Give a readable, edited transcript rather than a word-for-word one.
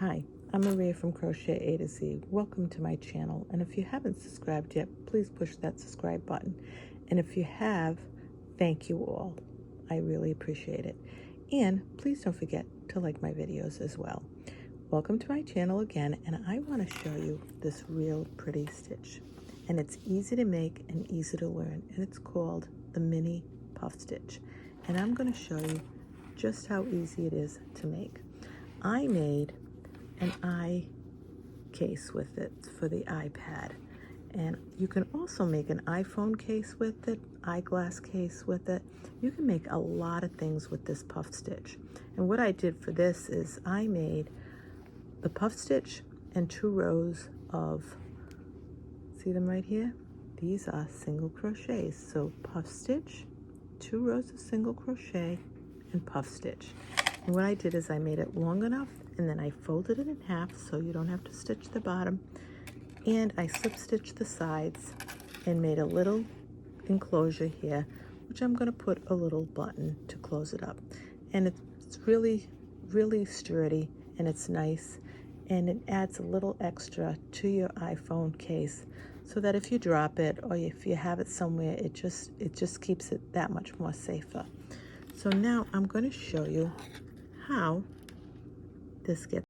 Hi, I'm Maria from Crochet A to Z. Welcome to my channel, and if you haven't subscribed yet, please push that subscribe button. And if you have, thank you all. I really appreciate it. And please don't forget to like my videos as well. Welcome to my channel again, and I want to show you this real pretty stitch. And it's easy to make and easy to learn, and it's called the mini puff stitch. And I'm going to show you just how easy it is to make. I made an eye case with it for the iPad, and you can also make an iPhone case with it, eyeglass case with it. You can make a lot of things with this puff stitch. And what I did for this is I made the puff stitch and 2 rows of, see them right here? These are single crochets. So puff stitch, 2 rows of single crochet, and puff stitch. And what I did is I made it long enough, and then I folded it in half so you don't have to stitch the bottom, and I slip stitched the sides and made a little enclosure here, which I'm going to put a little button to close it up. And it's really sturdy, and it's nice, and it adds a little extra to your iPhone case so that if you drop it or if you have it somewhere, it just keeps it that much more safer. So now I'm going to show you how this gets